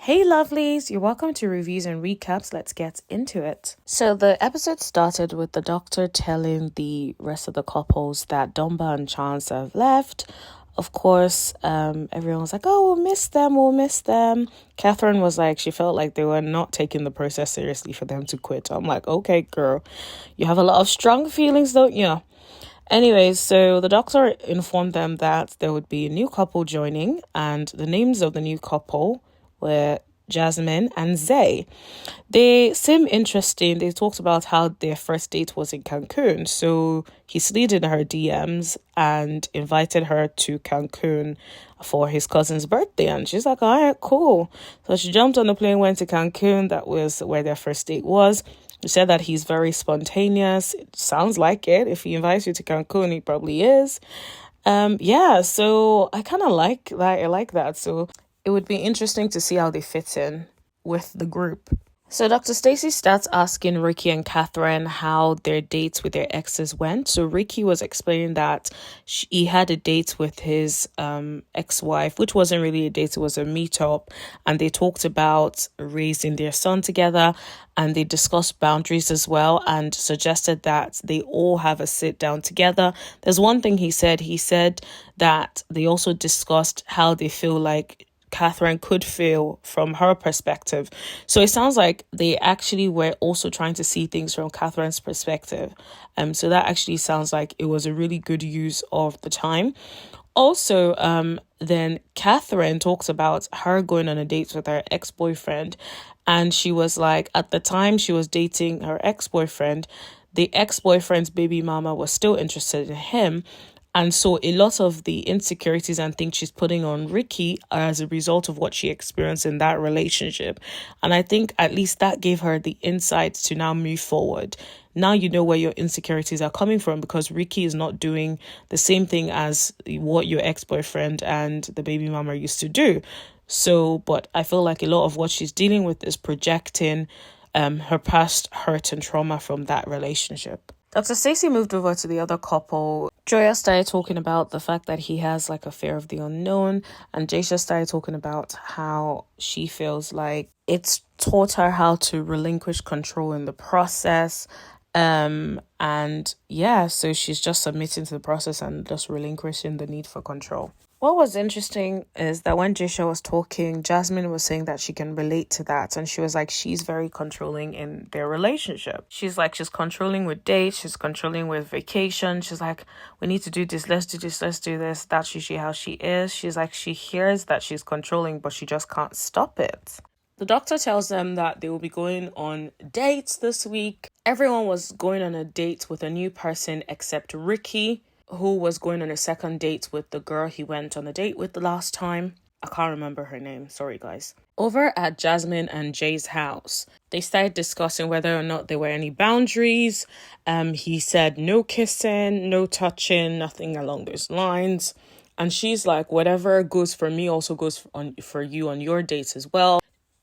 Hey lovelies, you're welcome to reviews and recaps. Let's get into it. So the episode started with the doctor telling the rest of the couples that Dumba and Chance have left. Of course, everyone was like, oh, we'll miss them. Catherine was like, she felt like they were not taking the process seriously for them to quit. I'm like, okay, girl, you have a lot of strong feelings, don't you? Anyways, so the doctor informed them that there would be a new couple joining, and the names of the new couple were Jasmine and Zay. They seem interesting. They talked about how their first date was in Cancun. So he slid in her DMs and invited her to Cancun for his cousin's birthday. And she's like, all right, cool. So she jumped on the plane, went to Cancun. That was where their first date was. He said that he's very spontaneous. It sounds like it. If he invites you to Cancun, he probably is. So I kind of like that. I like that. So it would be interesting to see how they fit in with the group. So Dr. Stacy starts asking Ricky and Catherine how their dates with their exes went. So Ricky was explaining that he had a date with his ex-wife, which wasn't really a date, it was a meetup. And they talked about raising their son together, and they discussed boundaries as well and suggested that they all have a sit down together. There's one thing he said that they also discussed how they feel like Catherine could feel from her perspective. So it sounds like they actually were also trying to see things from Catherine's perspective. So that actually sounds like it was a really good use of the time. Also, then Catherine talks about her going on a date with her ex-boyfriend. And she was like, at the time she was dating her ex-boyfriend, the ex-boyfriend's baby mama was still interested in him. And so a lot of the insecurities and things she's putting on Ricky are as a result of what she experienced in that relationship. And I think at least that gave her the insights to now move forward. Now you know where your insecurities are coming from, because Ricky is not doing the same thing as what your ex-boyfriend and the baby mama used to do. So, but I feel like a lot of what she's dealing with is projecting her past hurt and trauma from that relationship. Dr. Stacy moved over to the other couple. Joya started talking about the fact that he has like a fear of the unknown, and Jaisha started talking about how she feels like it's taught her how to relinquish control in the process. So she's just submitting to the process and just relinquishing the need for control. What was interesting is that when Jaisha was talking, Jasmine was saying that she can relate to that. And she was like, she's very controlling in their relationship. She's like, she's controlling with dates. She's controlling with vacation. She's like, we need to do this. Let's do this. Let's do this. That's usually how she is. She's like, she hears that she's controlling, but she just can't stop it. The doctor tells them that they will be going on dates this week. Everyone was going on a date with a new person except Ricky, who was going on a second date with the girl he went on a date with the last time. I can't remember her name. Sorry, guys. Over at Jasmine and Jay's house, they started discussing whether or not there were any boundaries. He said no kissing, no touching, nothing along those lines. And she's like, whatever goes for me also goes for you on your dates as well.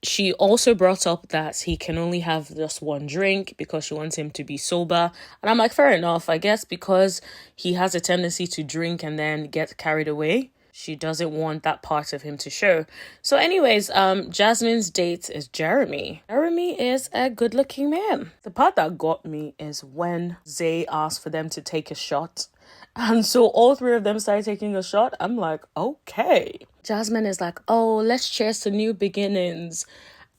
She also brought up that he can only have just one drink because she wants him to be sober. And I'm like, fair enough, I guess, because he has a tendency to drink and then get carried away. She doesn't want that part of him to show. So anyways, Jasmine's date is Jeremy. Jeremy is a good-looking man. The part that got me is when Zay asked for them to take a shot. And so all three of them started taking a shot. I'm like, okay. Jasmine is like, oh, let's cheers to new beginnings.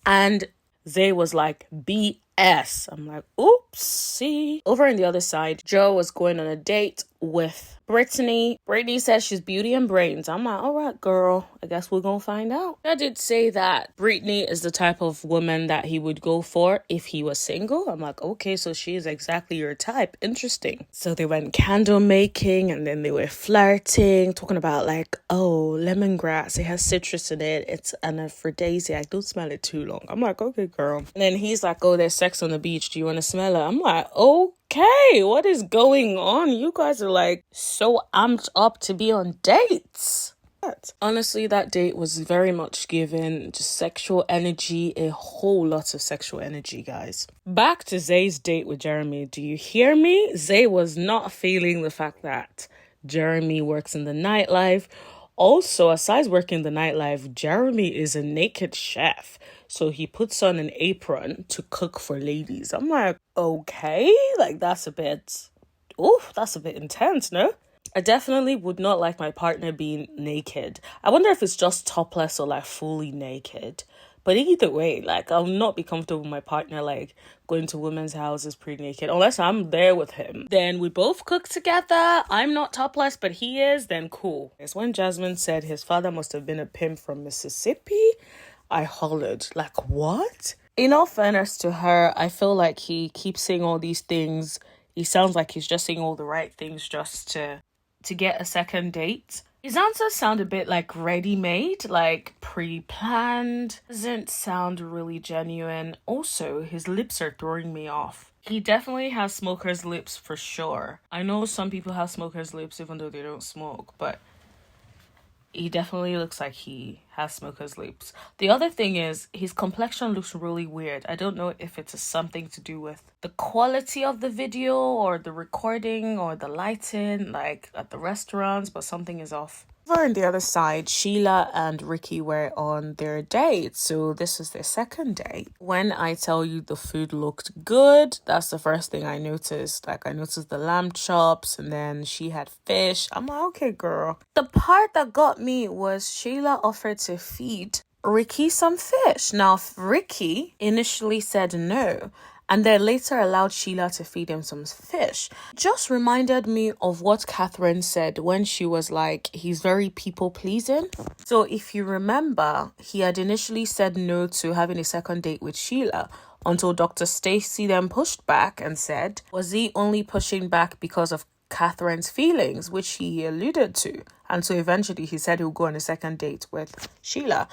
And Zay was like, BS. I'm like, oopsie. Over on the other side, Joe was going on a date with Brittany. Brittany says she's beauty and brains. I'm like, all right, girl, I guess we're gonna find out. I did say that Brittany is the type of woman that he would go for if he was single. I'm like, okay, so she is exactly your type. Interesting. So they went candle making, and then they were flirting, talking about like, oh, lemongrass, it has citrus in it. It's an aphrodisiac. I don't smell it too long. I'm like, okay, girl. And then he's like, oh, there's sex on the beach. Do you want to smell it? I'm like, okay, what is going on? You guys are like so amped up to be on dates. Honestly, that date was very much given just sexual energy, a whole lot of sexual energy, guys. Back to Zay's date with Jeremy. Do you hear me? Zay was not feeling the fact that Jeremy works in the nightlife. Also, aside working the nightlife, Jeremy is a naked chef. So he puts on an apron to cook for ladies. I'm like, okay, like that's a bit intense, no? I definitely would not like my partner being naked. I wonder if it's just topless or like fully naked. But either way, like I'll not be comfortable with my partner like going to women's houses pre-naked unless I'm there with him. Then we both cook together. I'm not topless, but he is, then cool. It's when Jasmine said his father must have been a pimp from Mississippi. I hollered, like, what? In all fairness to her, I feel like he keeps saying all these things. He sounds like he's just saying all the right things just to get a second date. His answers sound a bit like ready-made, like pre-planned. Doesn't sound really genuine. Also, his lips are throwing me off. He definitely has smoker's lips for sure. I know some people have smoker's lips even though they don't smoke, but he definitely looks like he has smoker's lips. The other thing is his complexion looks really weird. I don't know if it's something to do with the quality of the video or the recording or the lighting, like at the restaurants, but something is off. Over on the other side, Sheila and Ricky were on their date, so this was their second date. When I tell you the food looked good, that's the first thing I noticed. Like I noticed the lamb chops and then she had fish. I'm like, okay, girl. The part that got me was Sheila offered to feed Ricky some fish. Now, Ricky initially said no, and then later allowed Sheila to feed him some fish. Just reminded me of what Catherine said when she was like, he's very people-pleasing. So if you remember, he had initially said no to having a second date with Sheila until Dr. Stacy then pushed back and said, was he only pushing back because of Catherine's feelings, which he alluded to? And so eventually he said he'll go on a second date with Sheila,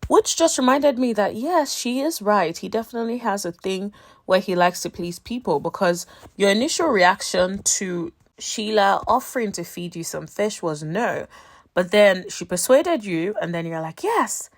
which just reminded me that yes, she is right. He definitely has a thing where he likes to please people, because your initial reaction to Sheila offering to feed you some fish was no, but then she persuaded you and then you're like, yes,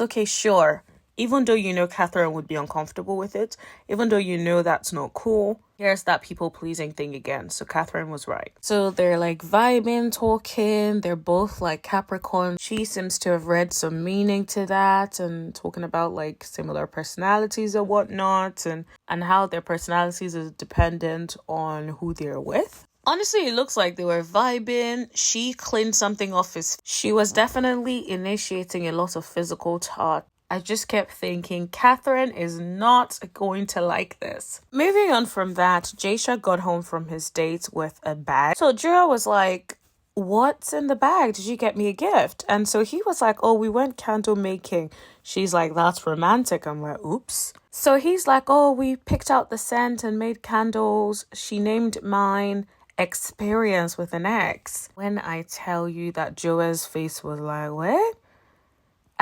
okay, sure. Even though you know Catherine would be uncomfortable with it, even though you know that's not cool, here's that people-pleasing thing again. So Catherine was right. So they're like vibing, talking. They're both like Capricorn. She seems to have read some meaning to that and talking about like similar personalities or whatnot, and how their personalities is dependent on who they're with. Honestly, it looks like they were vibing. She cleaned something off his... She was definitely initiating a lot of physical touch. I just kept thinking, Catherine is not going to like this. Moving on from that, Jaisha got home from his date with a bag. So Jura was like, what's in the bag? Did you get me a gift? And so he was like, oh, we went candle making. She's like, that's romantic. I'm like, oops. So he's like, oh, we picked out the scent and made candles. She named mine Experience with an X. When I tell you that Joa's face was like, what?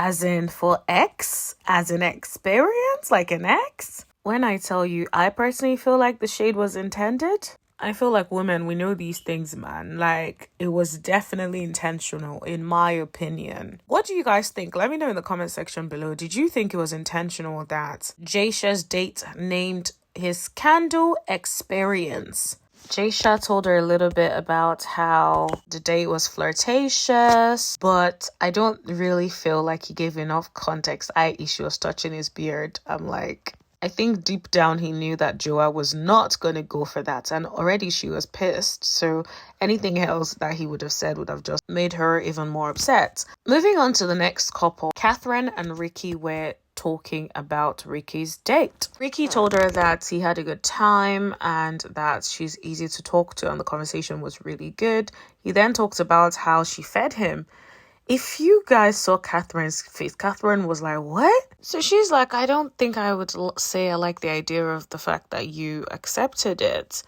As in for X? As in experience? Like an X? When I tell you, I personally feel like the shade was intended. I feel like women, we know these things, man. Like, it was definitely intentional, in my opinion. What do you guys think? Let me know in the comment section below. Did you think it was intentional that Jaisha's date named his candle Experience? Jaisha told her a little bit about how the date was flirtatious, but I don't really feel like he gave enough context, i.e. she was touching his beard. I'm like, I think deep down he knew that Joa was not going to go for that, and already she was pissed, so anything else that he would have said would have just made her even more upset. Moving on to the next couple, Catherine and Ricky were talking about Ricky's date. Ricky told her that he had a good time and that she's easy to talk to and the conversation was really good. He then talked about how she fed him. If you guys saw Catherine's face, Catherine was like, what? So she's like, I don't think I would say I like the idea of the fact that you accepted it.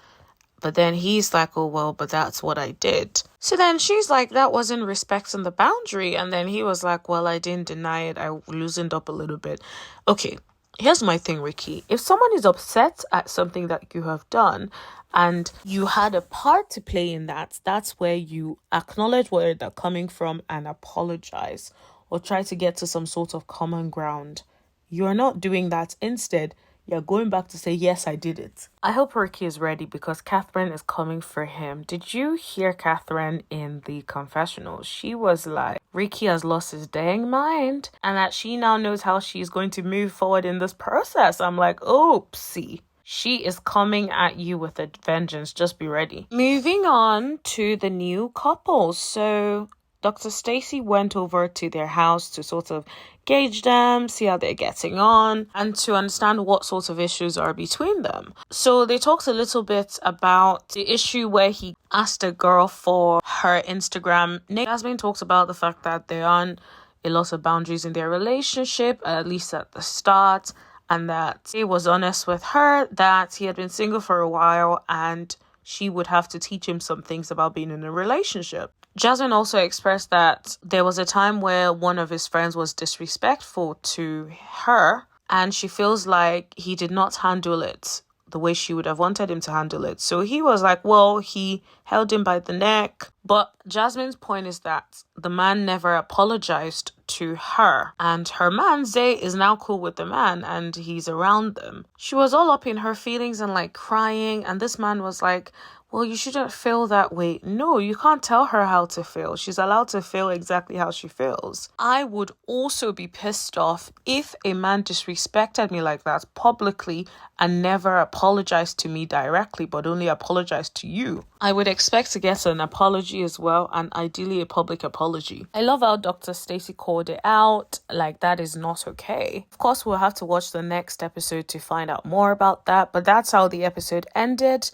But then he's like, oh, well, but that's what I did. So then she's like, that wasn't respecting the boundary. And then he was like, well, I didn't deny it. I loosened up a little bit. Okay, here's my thing, Ricky. If someone is upset at something that you have done and you had a part to play in that, that's where you acknowledge where they're coming from and apologize or try to get to some sort of common ground. You're not doing that. Instead, you're going back to say, yes, I did it. I hope Ricky is ready because Catherine is coming for him. Did you hear Catherine in the confessional? She was like, Ricky has lost his dang mind and that she now knows how she's going to move forward in this process. I'm like, oopsie. She is coming at you with a vengeance. Just be ready. Moving on to the new couple. So Dr. Stacy went over to their house to sort of gauge them, see how they're getting on, and to understand what sorts of issues are between them. So they talked a little bit about the issue where he asked a girl for her Instagram name. Jasmine talks about the fact that there aren't a lot of boundaries in their relationship, at least at the start, and that he was honest with her that he had been single for a while and she would have to teach him some things about being in a relationship. Jasmine also expressed that there was a time where one of his friends was disrespectful to her and she feels like he did not handle it the way she would have wanted him to handle it. So he was like, well, he held him by the neck. But Jasmine's point is that the man never apologized to her. And her man, Zay, is now cool with the man and he's around them. She was all up in her feelings and like crying. And this man was like, well, you shouldn't feel that way. No, you can't tell her how to feel. She's allowed to feel exactly how she feels. I would also be pissed off if a man disrespected me like that publicly and never apologized to me directly, but only apologized to you. I would expect to get an apology as well, and ideally a public apology. I love how Dr. Stacy called it out. Like, that is not okay. Of course, we'll have to watch the next episode to find out more about that, but that's how the episode ended.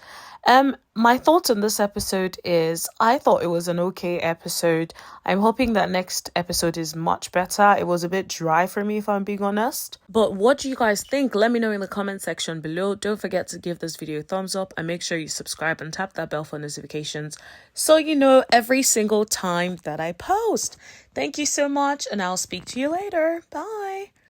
My thoughts on this episode is I thought it was an okay episode. I'm hoping that next episode is much better. It was a bit dry for me, if I'm being honest. But what do you guys think? Let me know in the comment section below. Don't forget to give this video a thumbs up and make sure you subscribe and tap that bell for notifications so you know every single time that I post. Thank you so much and I'll speak to you later. Bye.